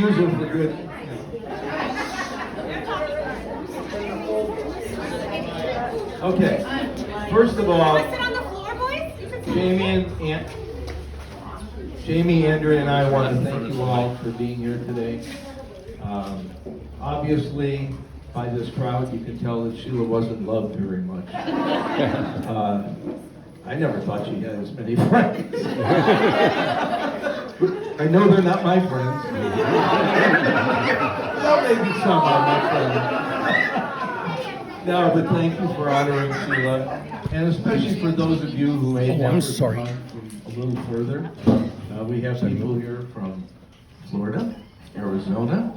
Use it for good. Okay. First of all, Sit on the floor, boys. Jamie, Andrea, and I want to thank you all for being here today. Obviously, by this crowd, you can tell that Sheila wasn't loved very much. I never thought she had as many friends. I know they're not my friends. Well, maybe some are my friends. No, but thank you for honoring Sheila, and especially for those of you who may have come from a little further. We have people here from Florida, Arizona,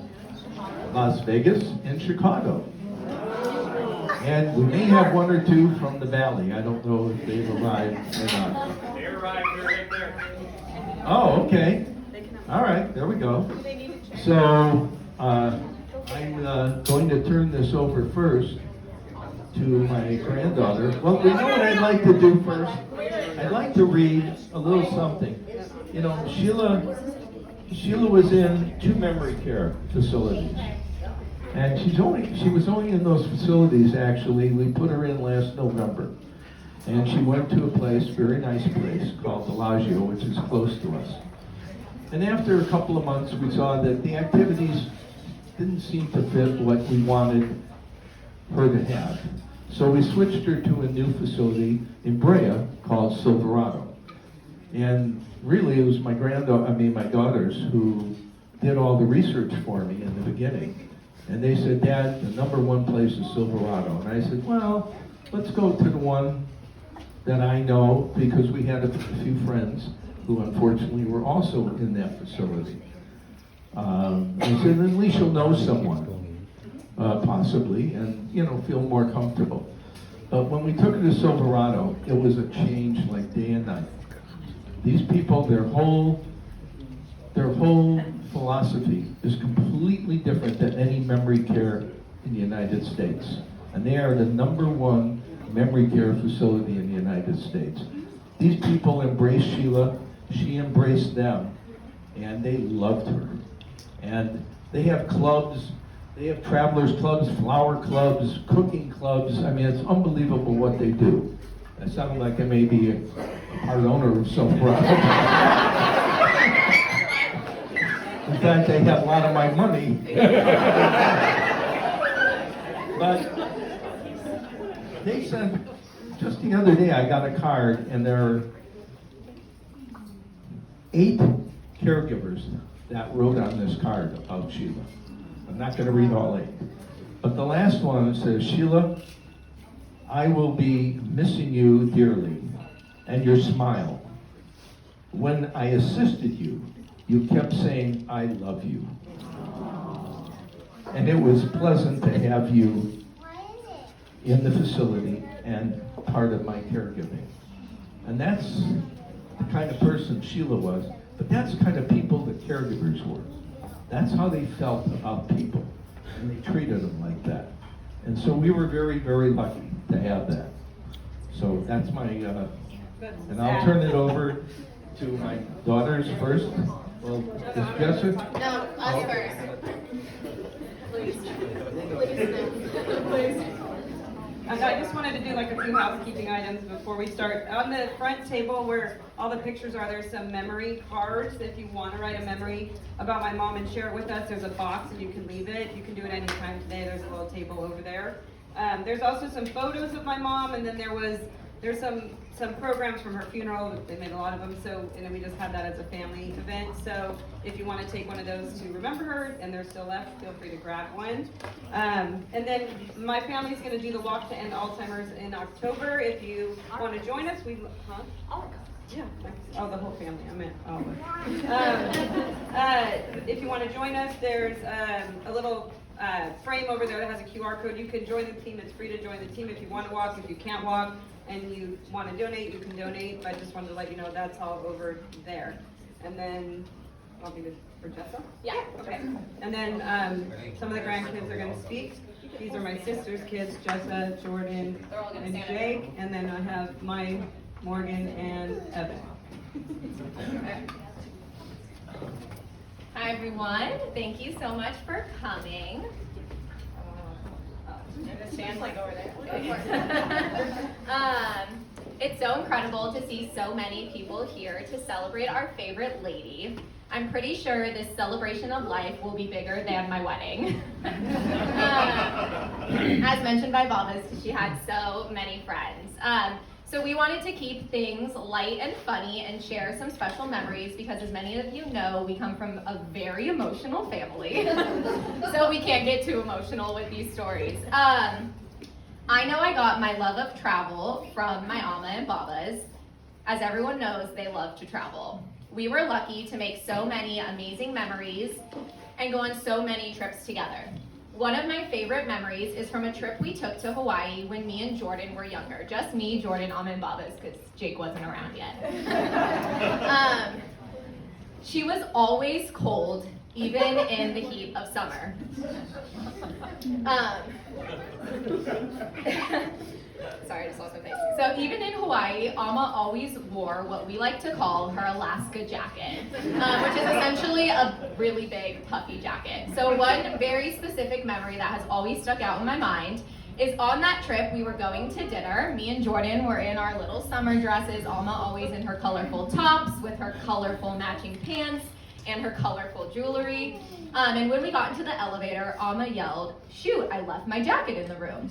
Las Vegas, and Chicago. And we may have one or two from the Valley. I don't know if they've arrived or not. They arrived, they're right there. Oh, okay. All right, there we go. So I'm going to turn this over first to my granddaughter. Well, you know what I'd like to do first? I'd like to read a little something. You know, Sheila was in 2 memory care facilities. And she was only in those facilities, actually. We put her in last November. And she went to a place, very nice place, called Bellagio, which is close to us. And after a couple of months, we saw that the activities didn't seem to fit what we wanted her to have. So we switched her to a new facility in Brea called Silverado. And really, it was my daughters who did all the research for me in the beginning. And they said, Dad, the #1 place is Silverado. And I said, well, let's go to the one that I know, because we had a few friends who unfortunately were also in that facility. They said, at least you'll know someone, possibly, and feel more comfortable. But when we took her to Silverado, it was a change like day and night. These people, their whole philosophy is completely different than any memory care in the United States. And they are the #1 memory care facility in the United States. These people embraced Sheila, she embraced them, and they loved her. And they have clubs, they have travelers clubs, flower clubs, cooking clubs. I mean, it's unbelievable what they do. I sound like I may be a part owner of Silverado. In fact, they have a lot of my money. But they sent, just the other day I got a card, and there are 8 caregivers that wrote on this card about Sheila. I'm not going to read all 8. But the last one says, Sheila, I will be missing you dearly, and your smile. When I assisted you, you kept saying, I love you. And it was pleasant to have you in the facility and part of my caregiving. And that's the kind of person Sheila was, but that's the kind of people that caregivers were. That's how they felt about people, and they treated them like that. And so we were very, very lucky to have that. So that's my, and I'll turn it over to my daughters first. Well, is Jessica? No, us first. Please. Please. I just wanted to do like a few housekeeping items before we start. On the front table where all the pictures are, there's some memory cards. If you want to write a memory about my mom and share it with us, there's a box and you can leave it. You can do it anytime today. There's a little table over there. There's also some photos of my mom, and then there's some programs from her funeral. They made a lot of them, so and then we just had that as a family event. So if you want to take one of those to remember her, and they're still left, feel free to grab one. And then my family's going to do the Walk to End Alzheimer's in October. If you want to join us, yeah. Oh, the whole family. I meant all of us. If you want to join us, there's a little frame over there that has a QR code. You can join the team. It's free to join the team if you want to walk. If you can't walk and you want to donate, you can donate. But I just wanted to let you know that's all over there. And then, I'll be good for Jessa? Yeah. Okay. And then some of the grandkids are going to speak. These are my sister's kids, Jessa, Jordan, and Jake. And then I have Morgan, and Evan. Hi, Hi everyone, thank you so much for coming. Stand like over there. It's so incredible to see so many people here to celebrate our favorite lady. I'm pretty sure this celebration of life will be bigger than my wedding. As mentioned by Babas, she had so many friends. So we wanted to keep things light and funny and share some special memories because as many of you know, we come from a very emotional family. So we can't get too emotional with these stories. I know I got my love of travel from my Amma and Babas. As everyone knows, they love to travel. We were lucky to make so many amazing memories and go on so many trips together. One of my favorite memories is from a trip we took to Hawaii when me and Jordan were younger. Just me, Jordan, Amma, and Babas, because Jake wasn't around yet. She was always cold, even in the heat of summer. Sorry, I just lost my face. So even in Hawaii, Amma always wore what we like to call her Alaska jacket, which is essentially a really big puffy jacket. So one very specific memory that has always stuck out in my mind is on that trip we were going to dinner. Me and Jordan were in our little summer dresses, Amma always in her colorful tops with her colorful matching pants and her colorful jewelry. And when we got into the elevator, Amma yelled, "Shoot, I left my jacket in the room."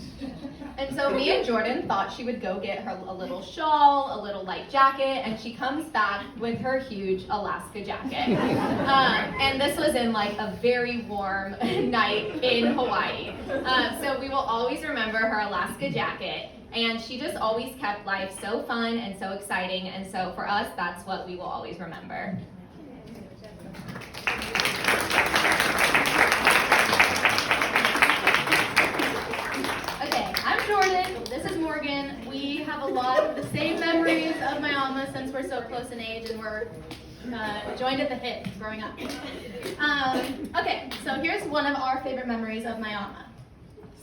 And so me and Jordan thought she would go get her a little shawl, a little light jacket, and she comes back with her huge Alaska jacket. And this was in like a very warm night in Hawaii. So we will always remember her Alaska jacket. And she just always kept life so fun and so exciting. And so for us, that's what we will always remember. Okay, I'm Jordan, this is Morgan. We have a lot of the same memories of my Amma since we're so close in age and we're joined at the hip growing up. Okay, so here's one of our favorite memories of my Amma.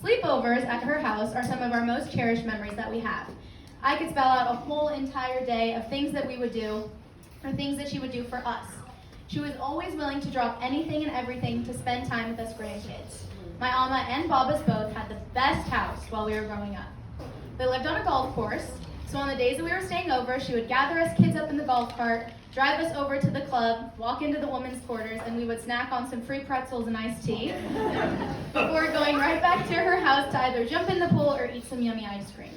Sleepovers at her house are some of our most cherished memories that we have. I could spell out a whole entire day of things that we would do or things that she would do for us. She was always willing to drop anything and everything to spend time with us grandkids. My Amma and Babas both had the best house while we were growing up. They lived on a golf course, so on the days that we were staying over, she would gather us kids up in the golf cart, drive us over to the club, walk into the women's quarters, and we would snack on some free pretzels and iced tea before going right back to her house to either jump in the pool or eat some yummy ice cream.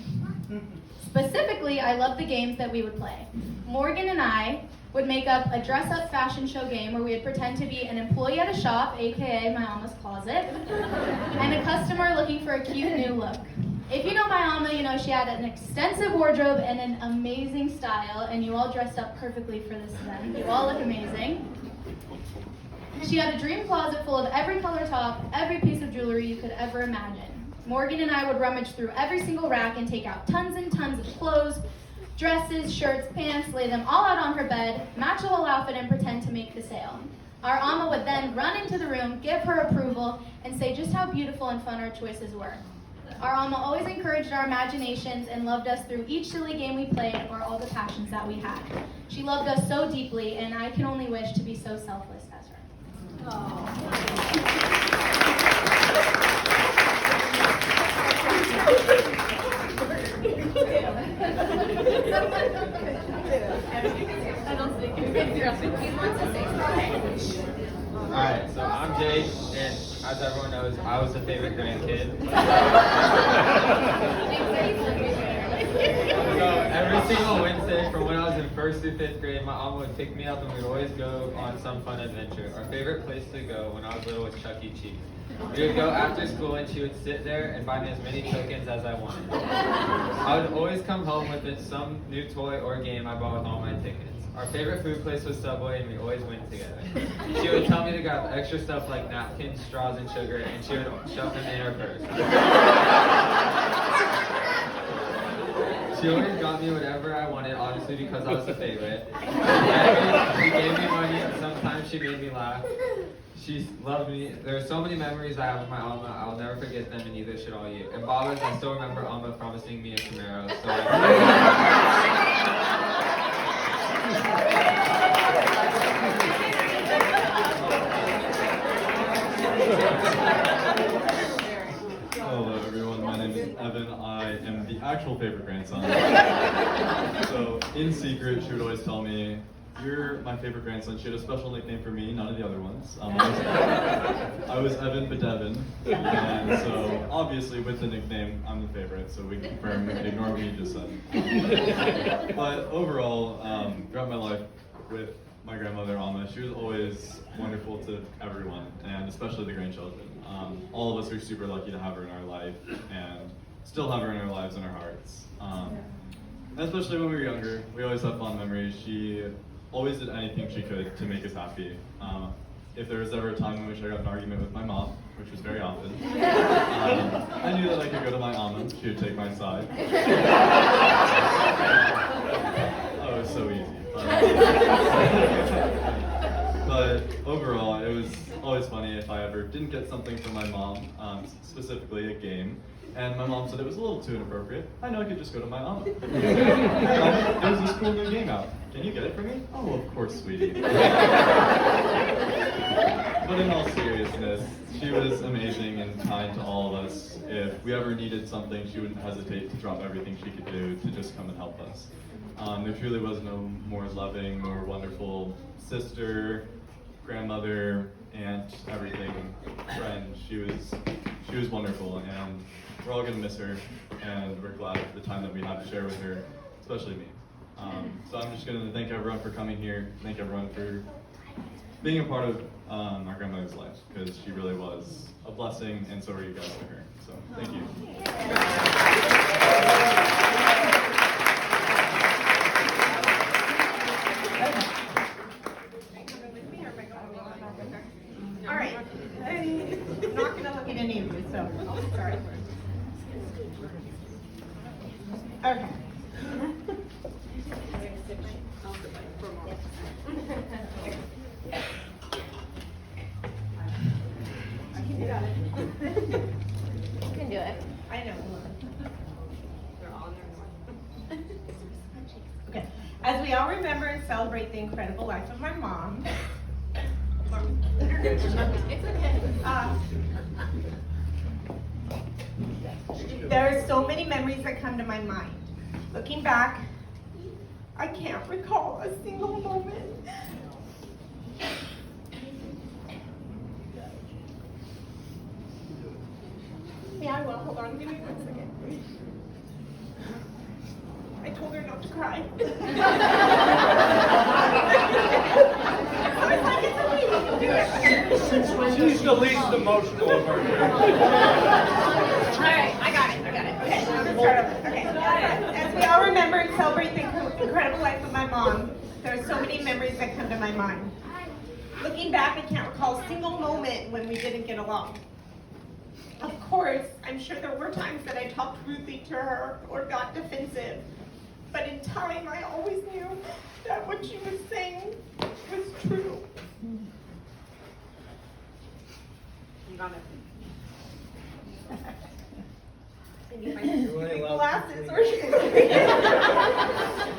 Specifically, I loved the games that we would play. Morgan and I would make up a dress-up fashion show game where we would pretend to be an employee at a shop, aka my Amma's closet, and a customer looking for a cute new look. If you know my Amma, you know she had an extensive wardrobe and an amazing style, and you all dressed up perfectly for this event. You all look amazing. She had a dream closet full of every color top, every piece of jewelry you could ever imagine. Morgan and I would rummage through every single rack and take out tons and tons of clothes, dresses, shirts, pants, lay them all out on her bed, match the whole outfit, and pretend to make the sale. Our Amma would then run into the room, give her approval, and say just how beautiful and fun our choices were. Our Amma always encouraged our imaginations and loved us through each silly game we played or all the passions that we had. She loved us so deeply, and I can only wish to be so selfless as her. Alright, so I'm Jake, and as everyone knows, I was the favorite grandkid. So every single Wednesday from when I was in 1st through 5th grade, my mom would pick me up and we'd always go on some fun adventure. Our favorite place to go when I was little was Chuck E. Cheese. We would go after school and she would sit there and buy me as many tokens as I wanted. I would always come home with some new toy or game I bought with all my tickets. Our favorite food place was Subway and we always went together. She would tell me to grab extra stuff like napkins, straws, and sugar, and she would shove them in her purse. She always got me whatever I wanted, obviously because I was the favorite. She gave me money, and sometimes she made me laugh. She loved me. There are so many memories I have with my Amma. I'll never forget them, and neither should all you. And Babas, I still remember Amma promising me a Camaro. So Hello everyone, my name is Evan. I am the actual favorite grandson. So in secret, she would always tell me, "You're my favorite grandson." She had a special nickname for me, none of the other ones. I was Evan Bedevin, and so obviously with the nickname, I'm the favorite, so we can confirm, we can ignore what you just said. But overall, throughout my life with my grandmother Alma, she was always wonderful to everyone, and especially the grandchildren. All of us are super lucky to have her in our life, and still have her in our lives and our hearts. Especially when we were younger, we always have fond memories. She always did anything she could to make us happy. If there was ever a time in which I got in an argument with my mom, which was very often, I knew that I could go to my Alma. She would take my side. Oh, it was so easy. But overall, it was always funny if I ever didn't get something from my mom, specifically a game, and my mom said it was a little too inappropriate. I know I could just go to my Alma. There's this cool new game out. Can you get it for me? Oh, of course, sweetie. But in all seriousness, she was amazing and kind to all of us. If we ever needed something, she wouldn't hesitate to drop everything she could do to just come and help us. There truly was no more loving, more wonderful sister, grandmother, aunt, everything, friend. She was wonderful, and we're all gonna miss her, and we're glad for the time that we have to share with her, especially me. So I'm just gonna thank everyone for coming here, thank everyone for being a part of our grandmother's life, because she really was a blessing, and so are you guys to her. So thank you. All right. I'm not going to look at any of you, so sorry. Okay. You got it. You can do it. I know. Okay. As we all remember and celebrate the incredible life of my mom. It's okay. There are so many memories that come to my mind. Looking back, I can't recall a single moment. Yeah, I will. Hold on. Give me 1 second. I told her not to cry. I was like, it's okay. You can do it. She's the least emotional of our group. All right, I got it. Okay, let's start over. Okay. As we all remember and celebrate the incredible life of my mom, there are so many memories that come to my mind. Looking back, I can't recall a single moment when we didn't get along. Of course, I'm sure there were times that I talked rudely to her or got defensive. But in time, I always knew that what she was saying was true. You got it. I need my glasses or Alright,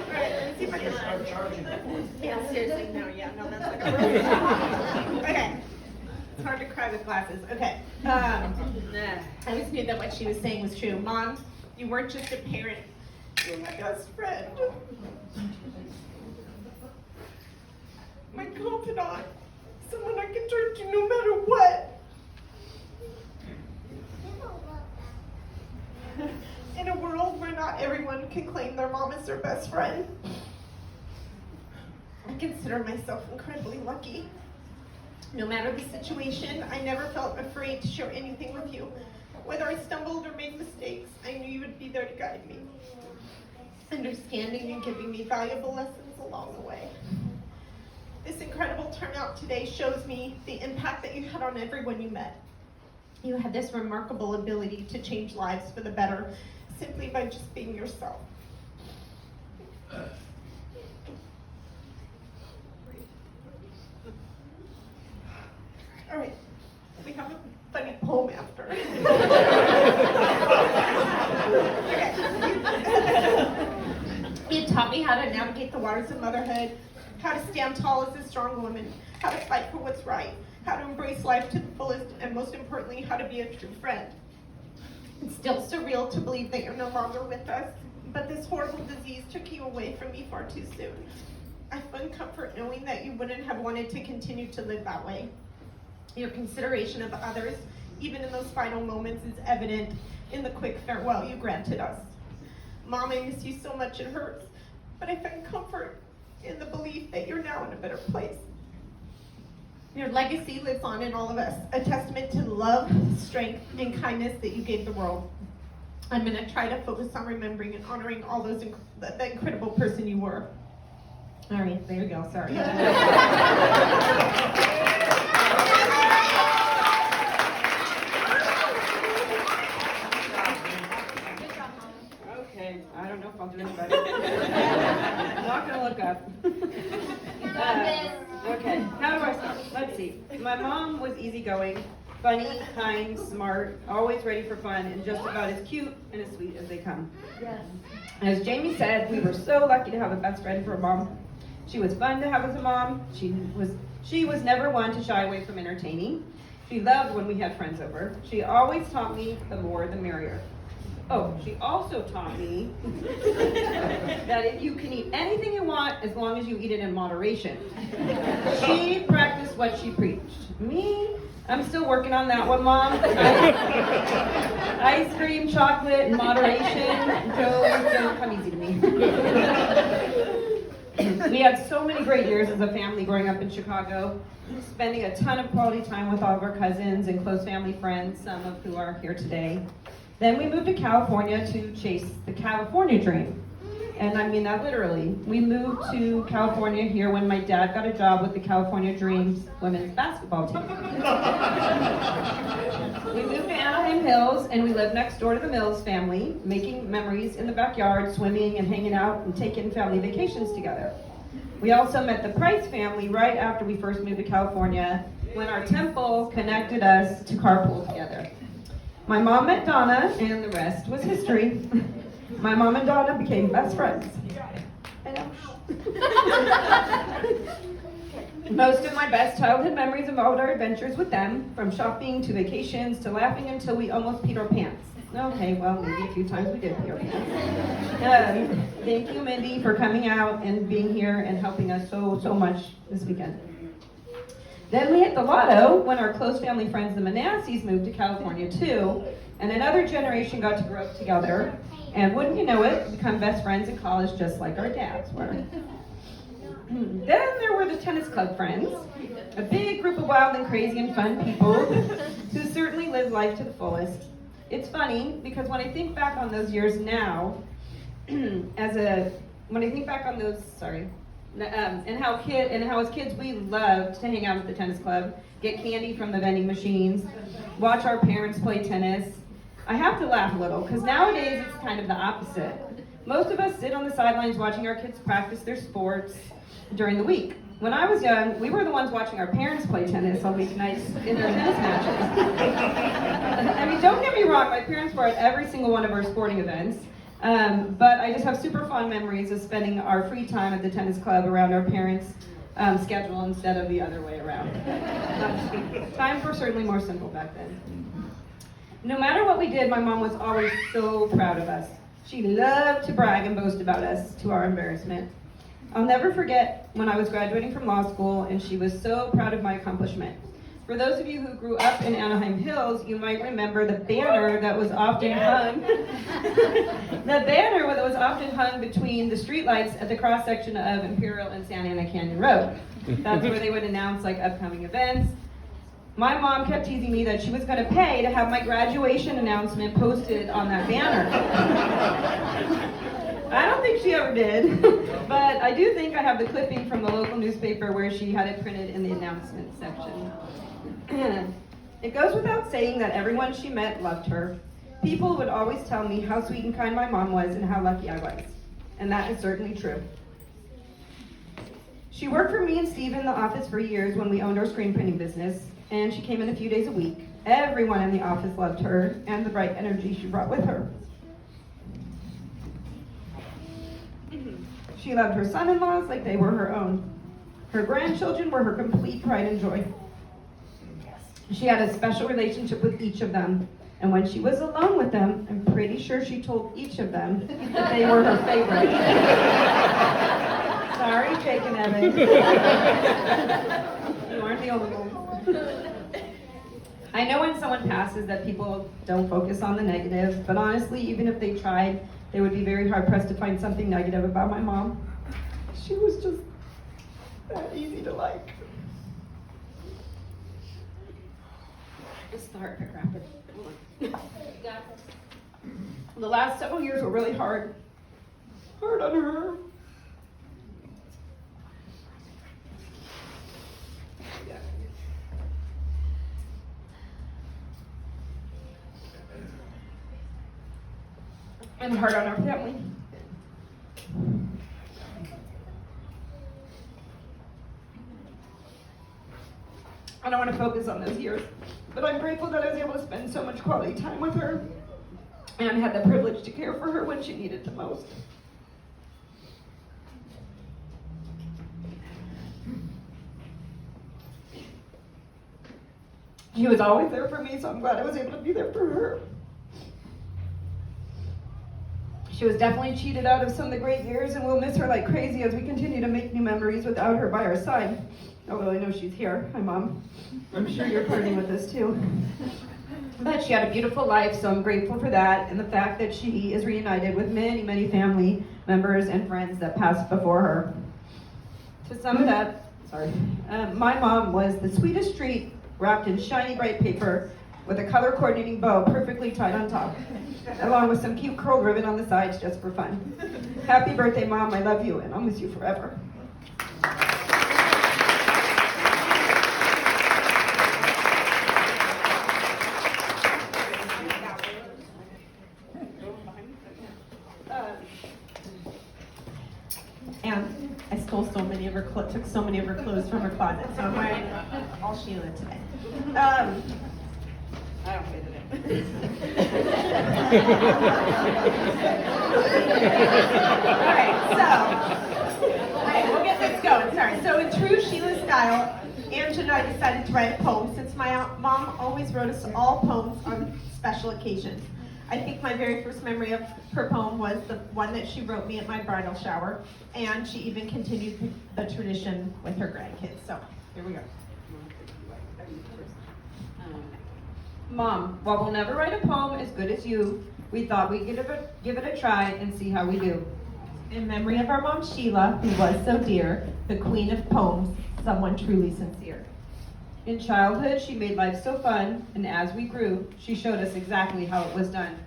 let's see if I can start charging. Yeah, seriously, no, that's not gonna work. Okay. It's hard to cry with glasses. Okay. I always knew that what she was saying was true. Mom, you weren't just a parent. You were my best friend. My confidant. Someone I can turn to no matter what. In a world where not everyone can claim their mom as their best friend, I consider myself incredibly lucky. No matter the situation, I never felt afraid to share anything with you. Whether I stumbled or made mistakes, I knew you would be there to guide me, understanding and giving me valuable lessons along the way. This incredible turnout today shows me the impact that you had on everyone you met. You had this remarkable ability to change lives for the better simply by just being yourself. All right, we have a funny poem after. Okay. You taught me how to navigate the waters of motherhood, how to stand tall as a strong woman, how to fight for what's right, how to embrace life to the fullest, and most importantly, how to be a true friend. It's still surreal to believe that you're no longer with us, but this horrible disease took you away from me far too soon. I find comfort knowing that you wouldn't have wanted to continue to live that way. Your consideration of others, even in those final moments, is evident in the quick farewell you granted us. Mom, I miss you so much it hurts, but I find comfort in the belief that you're now in a better place. Your legacy lives on in all of us, a testament to the love, strength, and kindness that you gave the world. I'm going to try to focus on remembering and honoring all those the incredible person you were. All right, there you go, sorry. Okay, I don't know if I'll do any better. I'm not gonna look up. Okay, how do I start? Let's see. My mom was easygoing, funny, kind, smart, always ready for fun, and just about as cute and as sweet as they come. Yes. As Jamie said, we were so lucky to have a best friend for a mom. She was fun to have as a mom. She was never one to shy away from entertaining. She loved when we had friends over. She always taught me the more the merrier. Oh, she also taught me that if you can eat anything you want as long as you eat it in moderation. She practiced what she preached. Me, I'm still working on that one, Mom. Ice cream, chocolate, in moderation. Don't come easy to me. We had so many great years as a family growing up in Chicago, spending a ton of quality time with all of our cousins and close family friends, some of who are here today. Then we moved to California to chase the California dream. And I mean that literally. We moved to California here when my dad got a job with the California Dreams women's basketball team. We moved to Anaheim Hills and we lived next door to the Mills family, making memories in the backyard, swimming and hanging out and taking family vacations together. We also met the Price family right after we first moved to California when our temple connected us to carpool together. My mom met Donna, and the rest was history. My mom and Donna became best friends. I know. Most of my best childhood memories involved our adventures with them, from shopping to vacations to laughing until we almost peed our pants. Okay, well, maybe a few times we did pee our pants. Thank you, Mindy, for coming out and being here and helping us so much this weekend. Then we hit the lotto when our close family friends, the Manasses, moved to California too, and another generation got to grow up together, and wouldn't you know it, become best friends in college just like our dads were. Then there were the tennis club friends, a big group of wild and crazy and fun people who certainly lived life to the fullest. It's funny because when I think back on those years now, and how as kids we loved to hang out at the tennis club, get candy from the vending machines, watch our parents play tennis. I have to laugh a little because nowadays it's kind of the opposite. Most of us sit on the sidelines watching our kids practice their sports during the week. When I was young, we were the ones watching our parents play tennis on weeknights in their tennis matches. I mean, don't get me wrong, my parents were at every single one of our sporting events. But I just have super fond memories of spending our free time at the tennis club around our parents' schedule instead of the other way around. Times were certainly more simple back then. No matter what we did, my mom was always so proud of us. She loved to brag and boast about us to our embarrassment. I'll never forget when I was graduating from law school and she was so proud of my accomplishment. For those of you who grew up in Anaheim Hills, you might remember the banner that was often hung between the streetlights at the cross section of Imperial and Santa Ana Canyon Road. That's where they would announce like upcoming events. My mom kept teasing me that she was going to pay to have my graduation announcement posted on that banner. I don't think she ever did, but I do think I have the clipping from the local newspaper where she had it printed in the announcement section. It goes without saying that everyone she met loved her. People would always tell me how sweet and kind my mom was and how lucky I was. And that is certainly true. She worked for me and Steve in the office for years when we owned our screen printing business, and she came in a few days a week. Everyone in the office loved her and the bright energy she brought with her. She loved her son-in-laws like they were her own. Her grandchildren were her complete pride and joy. She had a special relationship with each of them. And when she was alone with them, I'm pretty sure she told each of them that they were her favorite. Sorry, Jake and Evan. You aren't the only one. I know when someone passes that people don't focus on the negative, but honestly, even if they tried, they would be very hard pressed to find something negative about my mom. She was just that easy to like. It's the heart pick rapid. The last several years were really hard. Hard on her. And hard on our family. I don't want to focus on those years, but I'm grateful that I was able to spend so much quality time with her and had the privilege to care for her when she needed the most. She was always there for me, so I'm glad I was able to be there for her. She was definitely cheated out of some of the great years, and we'll miss her like crazy as we continue to make new memories without her by our side. Although I know she's here. Hi, Mom. I'm sure you're partying with us, too. But she had a beautiful life, so I'm grateful for that, and the fact that she is reunited with many, many family members and friends that passed before her. To sum it up, my mom was the sweetest treat wrapped in shiny bright paper with a color coordinating bow perfectly tied on top, along with some cute curl ribbon on the sides just for fun. Happy birthday, Mom. I love you, and I'll miss you forever. And I stole so many of her took so many of her clothes from her closet, so I'm wearing all Sheila today. I don't fit it. Alright, we'll get this going. Sorry. So in true Sheila style, Ange and I decided to write a poem since my mom always wrote us all poems on special occasions. I think my very first memory of her poem was the one that she wrote me at my bridal shower, and she even continued the tradition with her grandkids. So here we go. Mom, while we'll never write a poem as good as you, we thought we'd give it a try and see how we do. In memory of our mom Sheila, who was so dear, the queen of poems, someone truly sincere. In childhood, she made life so fun, and as we grew, she showed us exactly how it was done.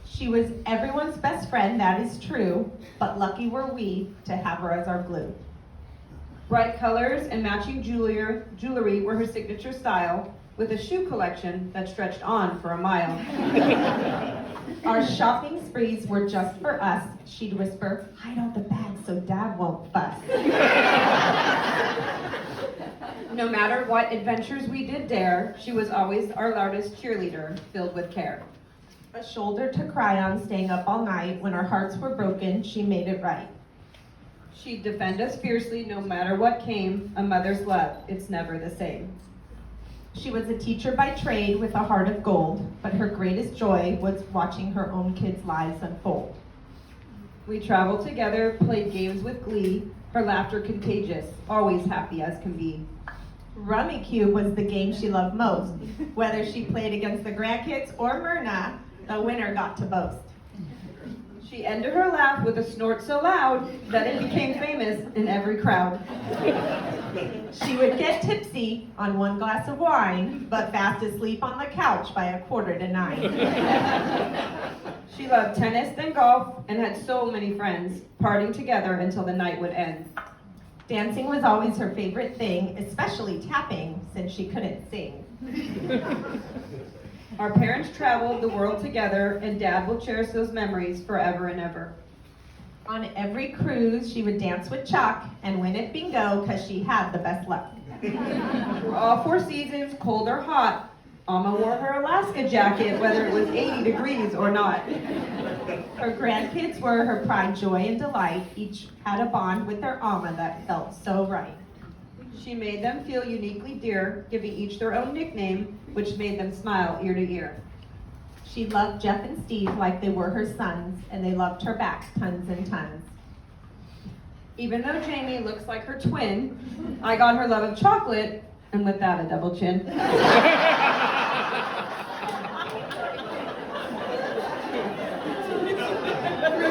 She was everyone's best friend, that is true, but lucky were we to have her as our glue. Bright colors and matching jewelry were her signature style, with a shoe collection that stretched on for a mile. Our shopping sprees were just for us. She'd whisper, hide all the bags so Dad won't fuss. No matter what adventures we did dare, she was always our loudest cheerleader, filled with care. A shoulder to cry on, staying up all night. When our hearts were broken, she made it right. She'd defend us fiercely no matter what came. A mother's love, it's never the same. She was a teacher by trade with a heart of gold, but her greatest joy was watching her own kids' lives unfold. We traveled together, played games with glee, her laughter contagious, always happy as can be. Rummy Cube was the game she loved most. Whether she played against the grandkids or Myrna, the winner got to boast. She ended her laugh with a snort so loud that it became famous in every crowd. She would get tipsy on one glass of wine, but fast asleep on the couch by 8:45. She loved tennis and golf and had so many friends, partying together until the night would end. Dancing was always her favorite thing, especially tapping, since she couldn't sing. Our parents traveled the world together, and Dad will cherish those memories forever and ever. On every cruise, she would dance with Chuck and win at bingo because she had the best luck. All 4 seasons, cold or hot, Alma wore her Alaska jacket, whether it was 80 degrees or not. Her grandkids were her pride, joy, and delight. Each had a bond with their Alma that felt so right. She made them feel uniquely dear, giving each their own nickname, which made them smile ear to ear. She loved Jeff and Steve like they were her sons, and they loved her back tons and tons. Even though Jamie looks like her twin, I got her love of chocolate, and with that, a double chin. Through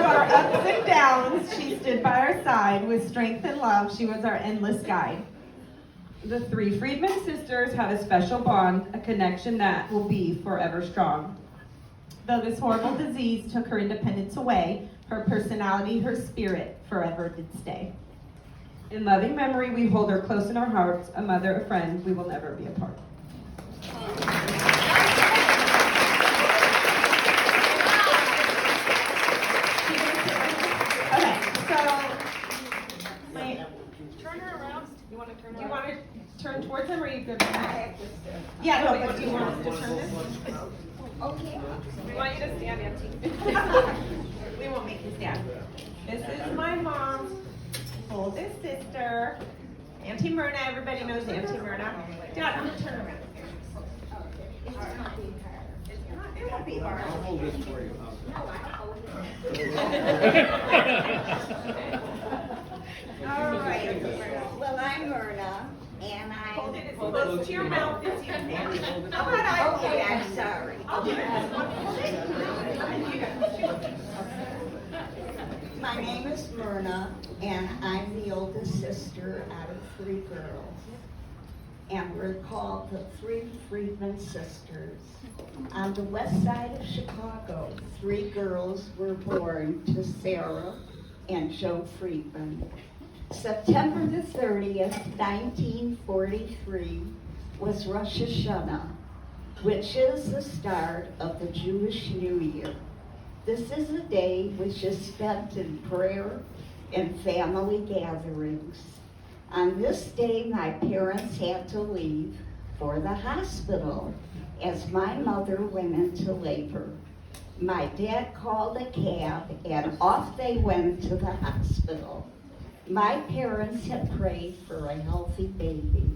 our ups and downs, she stood by our side. With strength and love, she was our endless guide. The three Friedman sisters had a special bond, a connection that will be forever strong. Though this horrible disease took her independence away, her personality, her spirit, forever did stay. In loving memory, we hold her close in our hearts, a mother, a friend, we will never be apart. Okay, so Turn her around. You want to turn do you want to turn towards him, or are you good? Yeah, no, but do you want us to turn this? Okay. We want you to stand, Auntie. We won't make you stand. This is my mom's oldest sister, Auntie Myrna. Everybody knows Auntie Myrna. Dad, I'm gonna turn around. It won't be hard. I'll hold this for you. All right. Well, I'm Myrna, and Hold it as I'm... close to your mouth as you can. How about I hold Okay, it? I'm sorry. I'll do that. My name is Myrna, and I'm the oldest sister out of three girls. And we're called the Three Friedman Sisters. On the west side of Chicago, three girls were born to Sarah and Joe Friedman. September the 30th, 1943 was Rosh Hashanah, which is the start of the Jewish New Year. This is a day which is spent in prayer and family gatherings. On this day, my parents had to leave for the hospital as my mother went into labor. My dad called a cab and off they went to the hospital. My parents had prayed for a healthy baby.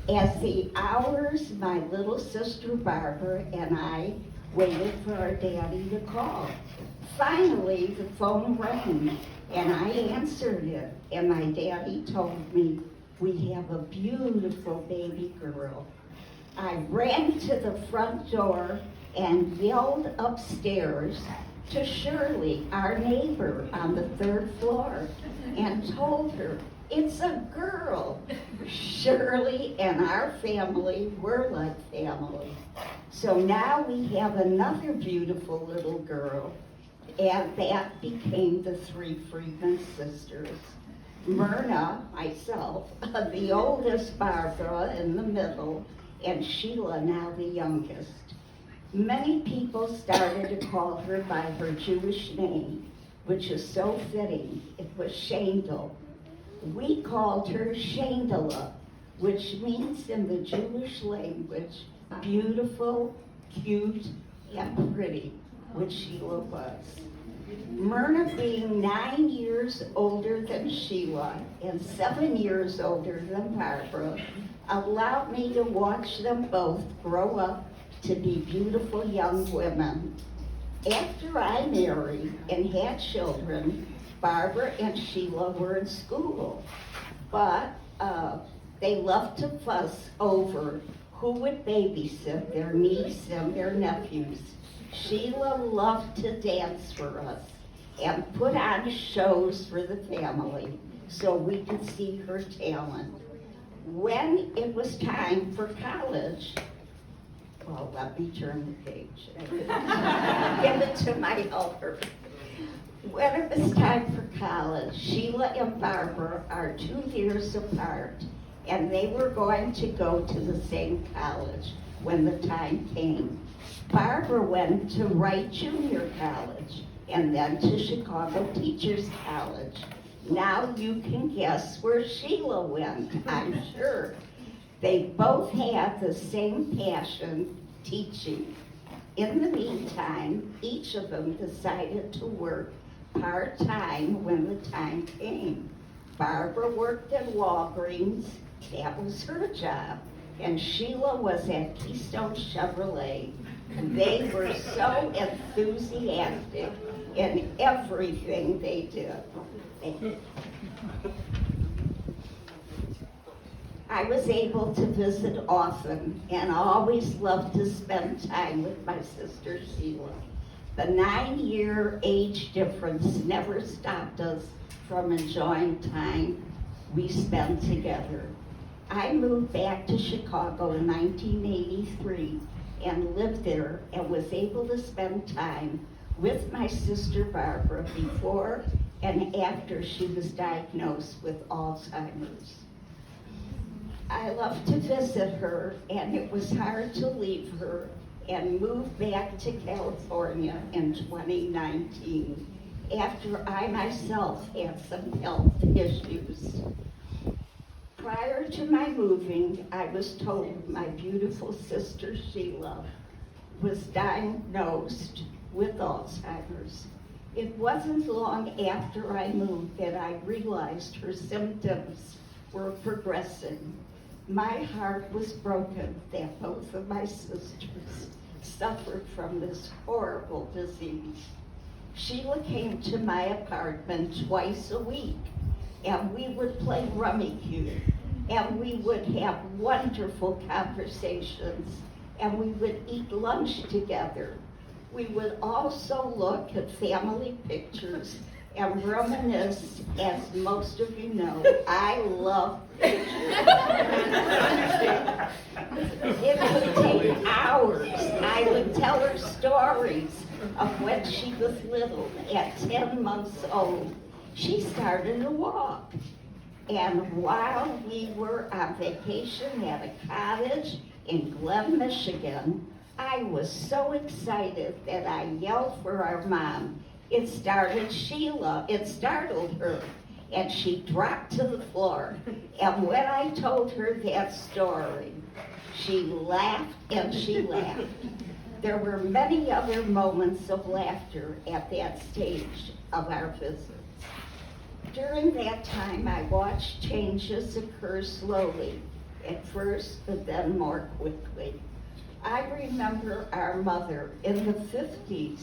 As the hours, my little sister Barbara and I waited for our daddy to call. Finally, the phone rang, and I answered it, and my daddy told me, "We have a beautiful baby girl." I ran to the front door and yelled upstairs to Shirley, our neighbor on the third floor, and told her, "It's a girl." Shirley and our family were like family. So now we have another beautiful little girl, and that became the Three Friedman Sisters. Myrna, myself, the oldest, Barbara in the middle, and Sheila, now the youngest. Many people started to call her by her Jewish name, which is so fitting. It was Shandel. We called her Shandela, which means in the Jewish language, beautiful, cute, and pretty, which Sheila was. Myrna being 9 years older than Sheila and 7 years older than Barbara allowed me to watch them both grow up to be beautiful young women. After I married and had children, Barbara and Sheila were in school, but they loved to fuss over who would babysit their niece and their nephews. Sheila loved to dance for us and put on shows for the family so we could see her talent. When it was time for college, well, let me turn the page. Give it to my helper. When it was time for college, Sheila and Barbara are 2 years apart, and they were going to go to the same college when the time came. Barbara went to Wright Junior College and then to Chicago Teachers College. Now you can guess where Sheila went, I'm sure. They both had the same passion, teaching. In the meantime, each of them decided to work part-time when the time came. Barbara worked at Walgreens That was her job. And Sheila was at Keystone Chevrolet. They were so enthusiastic in everything they did. I was able to visit often and always loved to spend time with my sister Sheila. The 9-year age difference never stopped us from enjoying time we spent together. I moved back to Chicago in 1983 and lived there and was able to spend time with my sister Barbara before and after she was diagnosed with Alzheimer's. I loved to visit her, and it was hard to leave her and move back to California in 2019 after I myself had some health issues. Prior to my moving, I was told my beautiful sister Sheila was diagnosed with Alzheimer's. It wasn't long after I moved that I realized her symptoms were progressing. My heart was broken that both of my sisters suffered from this horrible disease. Sheila came to my apartment twice a week, and we would play Rummikub, and we would have wonderful conversations, and we would eat lunch together. We would also look at family pictures and reminisce. As most of you know, I love pictures. It would take hours. I would tell her stories of when she was little. At 10 months old, she started to walk. And while we were on vacation at a cottage in Glen, Michigan, I was so excited that I yelled for our mom. It startled Sheila, it startled her, and she dropped to the floor. And when I told her that story, she laughed and she laughed. There were many other moments of laughter at that stage of our visits. During that time, I watched changes occur slowly, at first, but then more quickly. I remember our mother in the 50s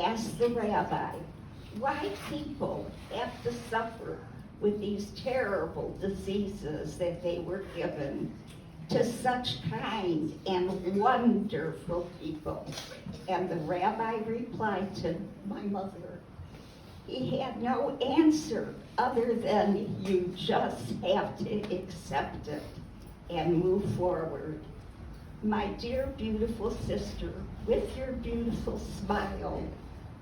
asked the rabbi why people have to suffer with these terrible diseases that they were given to such kind and wonderful people. And the rabbi replied to my mother, he had no answer other than you just have to accept it and move forward. My dear beautiful sister, with your beautiful smile,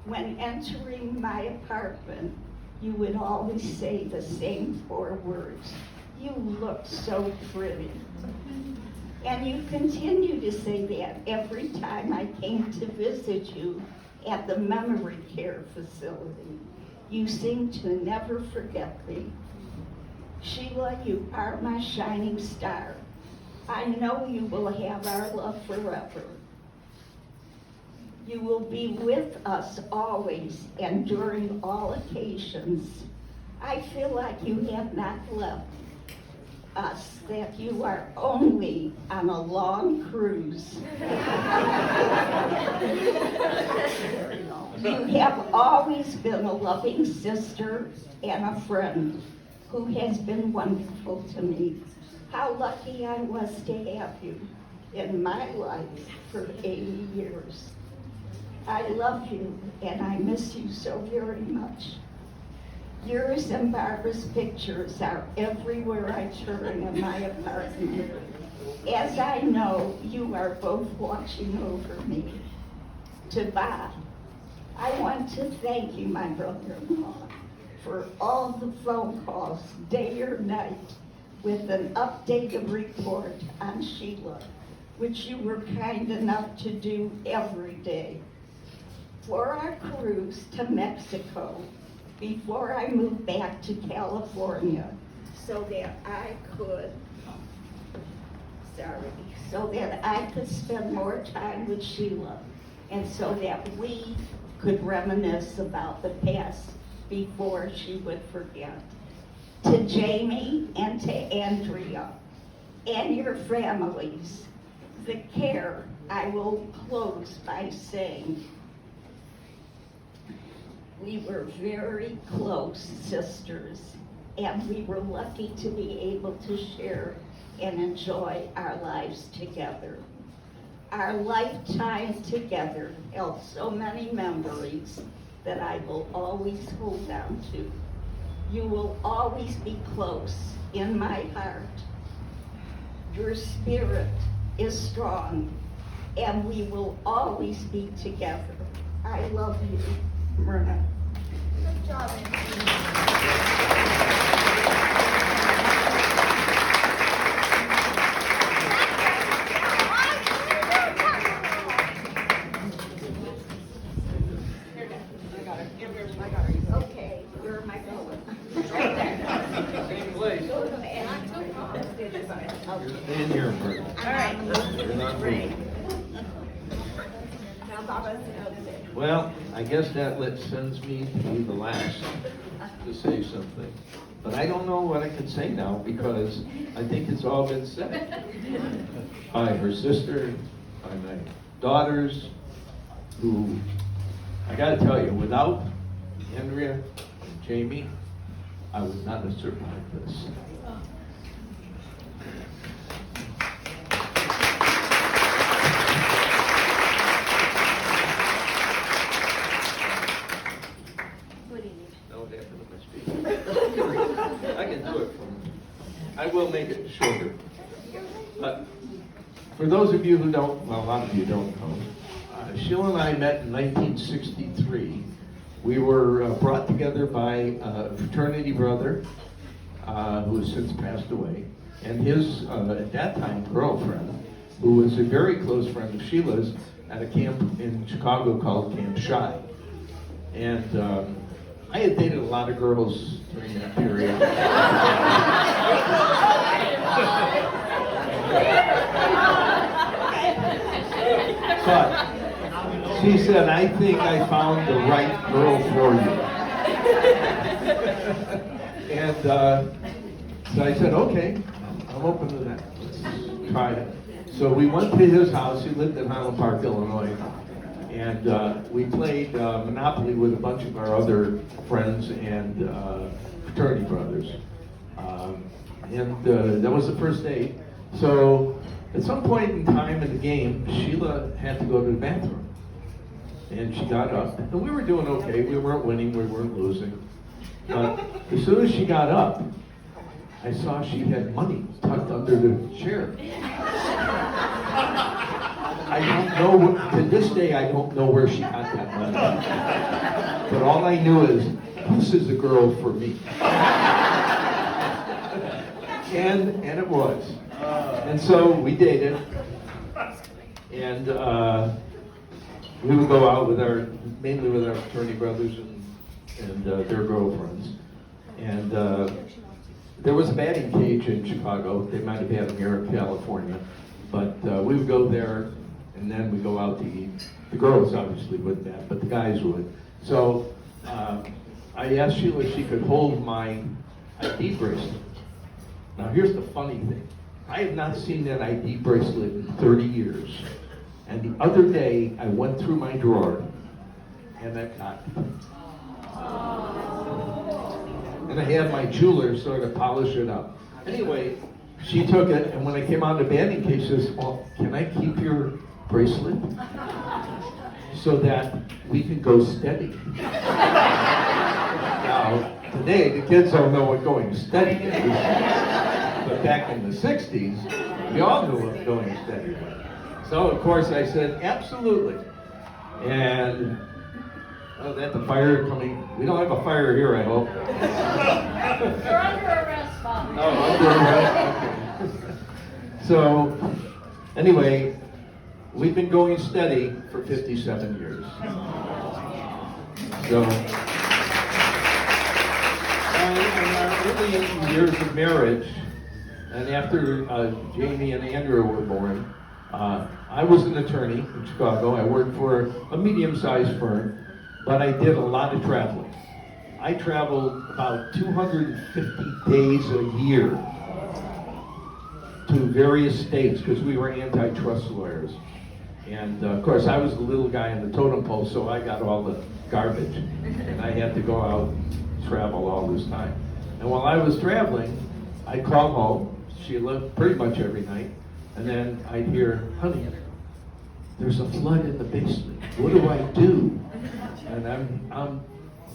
when entering my apartment, you would always say the same 4 words. You look so pretty. And you continue to say that every time I came to visit you at the memory care facility. You seem to never forget me. Sheila, you are my shining star. I know you will have our love forever. You will be with us always and during all occasions. I feel like you have not left us, that you are only on a long cruise. You have always been a loving sister and a friend who has been wonderful to me. How lucky I was to have you in my life for 80 years. I love you and I miss you so very much. Yours and Barbara's pictures are everywhere I turn in my apartment. As I know, you are both watching over me. To Bob, I want to thank you, my brother-in-law, for all the phone calls, day or night, with an updated report on Sheila, which you were kind enough to do every day. For our cruise to Mexico, before I moved back to California, so that I could spend more time with Sheila, and so that we could reminisce about the past before she would forget. To Jamie and to Andrea and your families, the care, I will close by saying, we were very close sisters, and we were lucky to be able to share and enjoy our lives together. Our lifetime together held so many memories that I will always hold on to. You will always be close in my heart. Your spirit is strong, and we will always be together. I love you, Myrna. Good job, Andy. Okay, where am I going? Right there. Same place. Go to the end. You're staying here, Bert. All right. You're not Great. moving. Now, Baba, sit. Well, I guess that sends me to be the last to say something. But I don't know what I can say now because I think it's all been said. By her sister, by my daughters, who, I gotta tell you, without Andrea and Jamie, I would not have survived this. No, after my speech. I can do it I will make it shorter. But for those of you who don't, well, a lot of you don't know, Sheila and I met in 1963. We were brought together by a fraternity brother who has since passed away, and his, at that time, girlfriend, who was a very close friend of Sheila's at a camp in Chicago called Camp Shy. And I had dated a lot of girls during that period. But she said, I think I found the right girl for you. And so I said, okay, I'm open to that. Let's try it. So we went to his house. He lived in Highland Park, Illinois. And we played Monopoly with a bunch of our other friends and fraternity brothers. And that was the first date. So at some point in time in the game, Sheila had to go to the bathroom. And she got up. And we were doing okay. We weren't winning. We weren't losing. But as soon as she got up, I saw she had money tucked under the chair. I don't know, to this day, I don't know where she got that money. But all I knew is, this is a girl for me. And it was. And so we dated. And we would go out with mainly with our fraternity brothers and their girlfriends. And there was a batting cage in Chicago. They might have had them here in California. But we would go there, and then we go out to eat. The girls obviously wouldn't that, but the guys would. So I asked Sheila if she could hold my ID bracelet. Now here's the funny thing. I have not seen that ID bracelet in 30 years. And the other day, I went through my drawer, and I got it. And I had my jeweler sort of polish it up. Anyway, she took it, and when I came out of the batting cage, she says, well, can I keep your bracelet so that we can go steady? Now, today, the kids don't know what going steady is. But back in the 60s, we all knew what going steady was. So, of course, I said, absolutely. And, oh, that the fire coming. We don't have a fire here, I hope. You're under arrest, Bob. Oh, under arrest. Okay. So, anyway, we've been going steady for 57 years. So, in our early years of marriage, and after Jamie and Andrew were born, I was an attorney in Chicago. I worked for a medium-sized firm, but I did a lot of traveling. I traveled about 250 days a year to various states because we were antitrust lawyers. And of course, I was the little guy in the totem pole, so I got all the garbage. And I had to go out and travel all this time. And while I was traveling, I'd call home, Sheila, pretty much every night, and then I'd hear, honey, there's a flood in the basement. What do I do? And I'm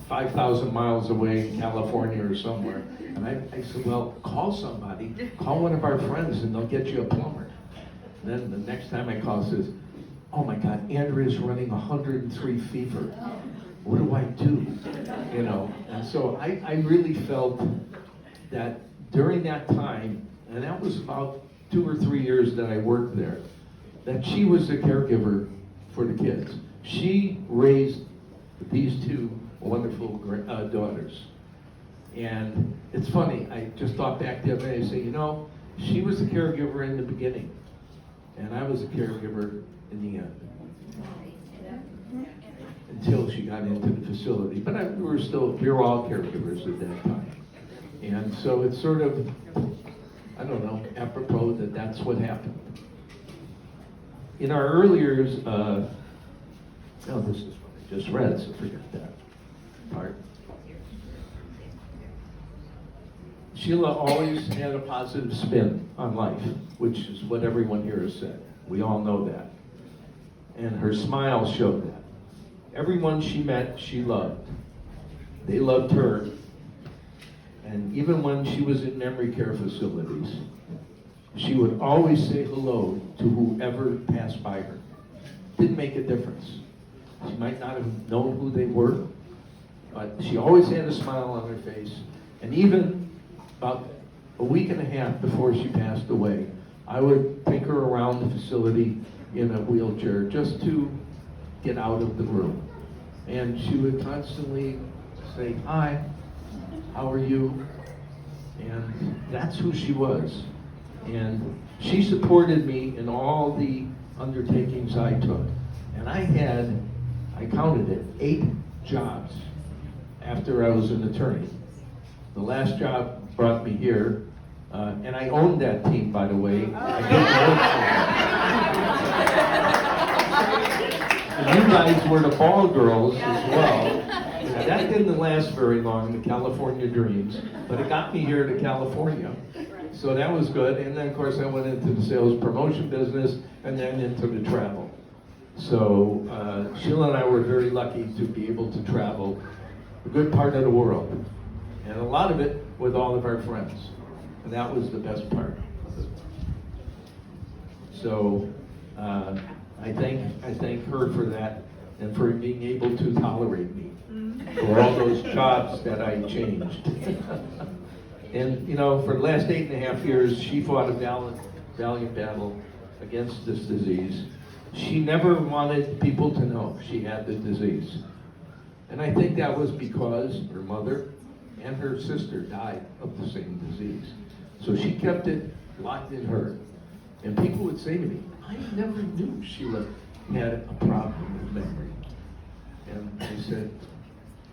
5,000 miles away in California or somewhere. And I said, well, call somebody, call one of our friends, and they'll get you a plumber. And then the next time I call, says, oh my God, Andrea's running 103 fever. What do I do? You know, and so I really felt that during that time, and that was about 2 or 3 years that I worked there, that she was the caregiver for the kids. She raised these two wonderful daughters. And it's funny, I just thought back the other day and say, you know, she was the caregiver in the beginning, and I was the caregiver in the end. Until she got into the facility. But we were all caregivers at that time. And so it's sort of, I don't know, apropos that that's what happened. In our early years, oh, this is what I just read, so forget that part. Sheila always had a positive spin on life, which is what everyone here has said. We all know that. And her smile showed that. Everyone she met, she loved. They loved her. And even when she was in memory care facilities, she would always say hello to whoever passed by her. Didn't make a difference. She might not have known who they were, but she always had a smile on her face. And even about a week and a half before she passed away, I would take her around the facility in a wheelchair just to get out of the room. And she would constantly say, hi, how are you? And that's who she was. And she supported me in all the undertakings I took. And I counted it, 8 jobs after I was an attorney. The last job brought me here, and I owned that team, by the way. I didn't own it. And you guys were the ball girls as well. Now, that didn't last very long, the California Dreams, but it got me here to California. So that was good. And then, of course, I went into the sales promotion business and then into the travel. So Sheila and I were very lucky to be able to travel a good part of the world. And a lot of it with all of our friends. And that was the best part of it. So I thank her for that and for being able to tolerate me for all those jobs that I changed. And you know, for the last 8.5 years, she fought a valiant battle against this disease. She never wanted people to know she had the disease. And I think that was because her mother and her sister died of the same disease. So she kept it locked in her. And people would say to me, I never knew Sheila had a problem with memory. And I said,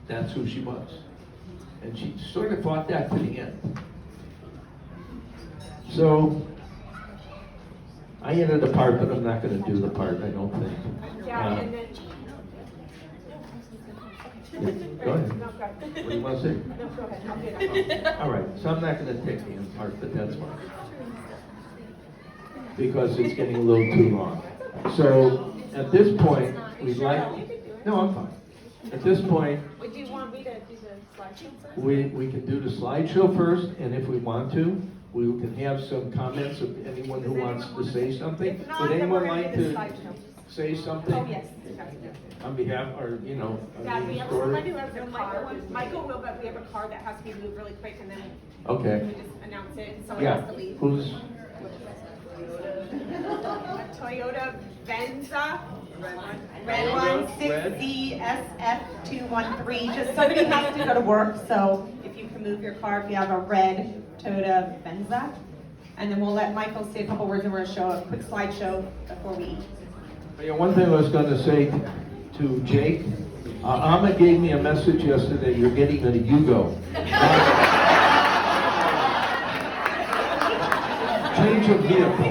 that's who she was. And she sort of fought that to the end. So I ended the part, but I'm not going to do the part, I don't think. Yeah, and then. Go ahead. What do you want to say? No, go ahead. I'll get it. All right, so I'm not going to take the end part, but that's fine. Because it's getting a little too long. So at this point, we'd like. No, I'm fine. At this point, Would you want me to do the slideshow first? we can do the slideshow first, and if we want to, we can have some comments of anyone who wants to say something. If not, Would then anyone we're gonna like do the to slideshow. say something? Oh, yes. On behalf, or, you know, Yeah, a we have story? somebody who has a card. Michael will, but we have a card that has to be moved really quick, and then Okay. we just announce it, and someone Yeah, has to leave. who's, Toyota Venza. Red one, 6ZSF213. Just somebody has to go to work, so if you can move your car, we have a red Toyota Venza. And then we'll let Michael say a couple words and we're gonna show a quick slideshow before we. yeah, one thing I was going to say to Jake Amma gave me a message yesterday, you're getting a Yugo. Change of vehicle.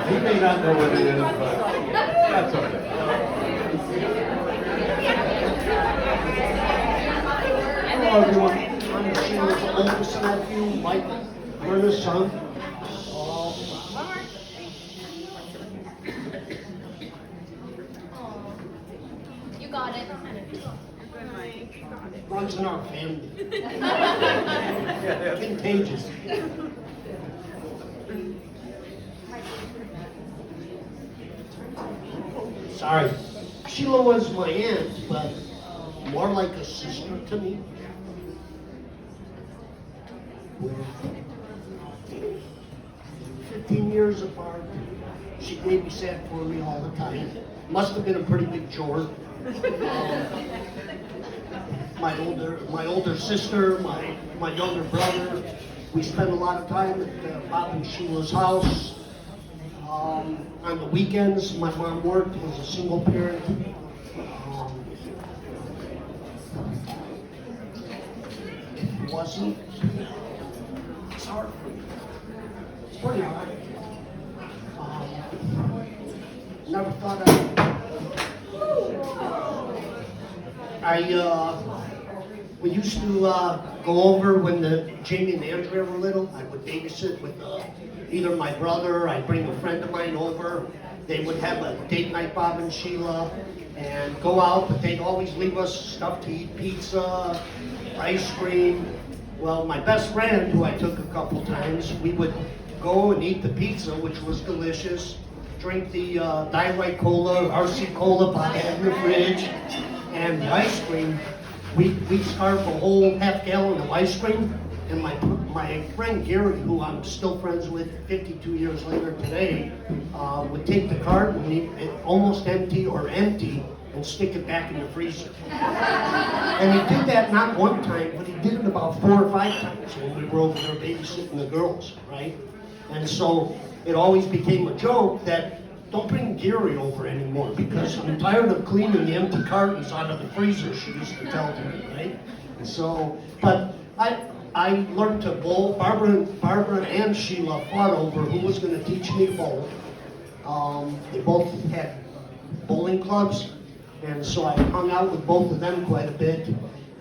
He may not know what it is, but that's okay. Hello everyone, I'm Sheila's oldest nephew, Mike, Myrna's son. You got it. Runs in our family. Contagious. Sorry. Sheila was my aunt, but more like a sister to me. We're 15 years apart. She babysat for me all the time. Must have been a pretty big chore. My older sister, my younger brother, we spent a lot of time at Bob and Sheila's house. On the weekends, my mom worked as a single parent. It wasn't. It's hard for me. It's pretty hard. Never thought we used to go over when Jamie and Andrea were little. I would babysit with either my brother, or I'd bring a friend of mine over. They would have a date night, Bob and Sheila, and go out, but they'd always leave us stuff to eat, pizza, ice cream. Well, my best friend, who I took a couple times, we would go and eat the pizza, which was delicious, drink the Diet Cola, RC Cola, Bob had in the fridge, and the ice cream. We'd scarf a whole half gallon of ice cream, and my friend Gary, who I'm still friends with 52 years later today, would take the carton, almost empty or empty, and stick it back in the freezer. And he did that not one time, but he did it about 4 or 5 times when we were over there babysitting the girls, right? And so it always became a joke that don't bring Gary over anymore because I'm tired of cleaning the empty cartons out of the freezer, she used to tell me, right? And so, but I learned to bowl. Barbara and Sheila fought over who was going to teach me to bowl. They both had bowling clubs, and so I hung out with both of them quite a bit.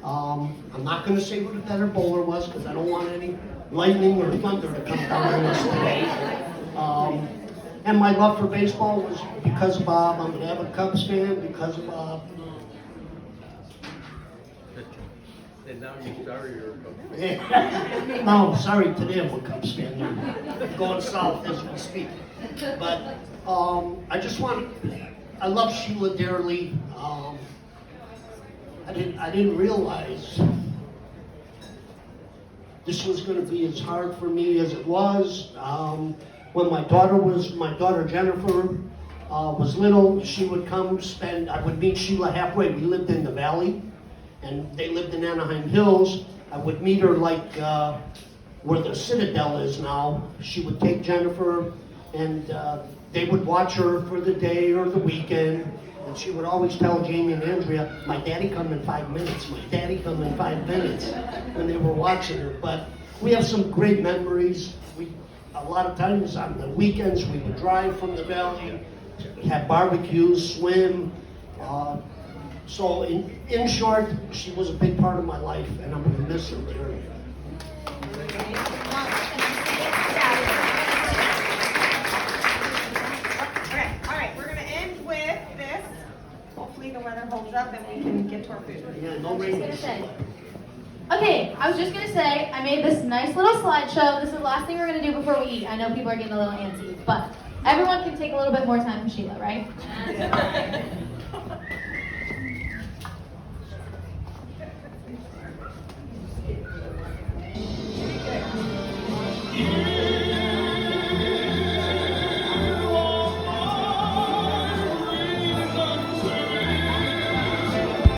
I'm not going to say who the better bowler was because I don't want any lightning or thunder to come down on us today. And my love for baseball was because of Bob. I'm an avid Cubs fan because of Bob. And now you sorry you're a Cubs fan. No, sorry, today I'm a Cubs fan. I'm going south as we speak. But I love Sheila dearly. I didn't realize this was going to be as hard for me as it was. When my daughter Jennifer was little, she would come I would meet Sheila halfway. We lived in the valley, and they lived in Anaheim Hills. I would meet her like where the Citadel is now. She would take Jennifer, and they would watch her for the day or the weekend. And she would always tell Jamie and Andrea, my daddy come in 5 minutes, my daddy come in 5 minutes, when they were watching her. But we have some great memories. A lot of times on the weekends we would drive from the valley, have barbecues, swim. So in short, she was a big part of my life, and I'm going to miss her dearly. All right, we're going to end with this. Hopefully the weather holds up and we can get to our food. Yeah, no rain. Okay, I was just gonna say, I made this nice little slideshow. This is the last thing we're gonna do before we eat. I know people are getting a little antsy, but everyone can take a little bit more time for Sheila, right?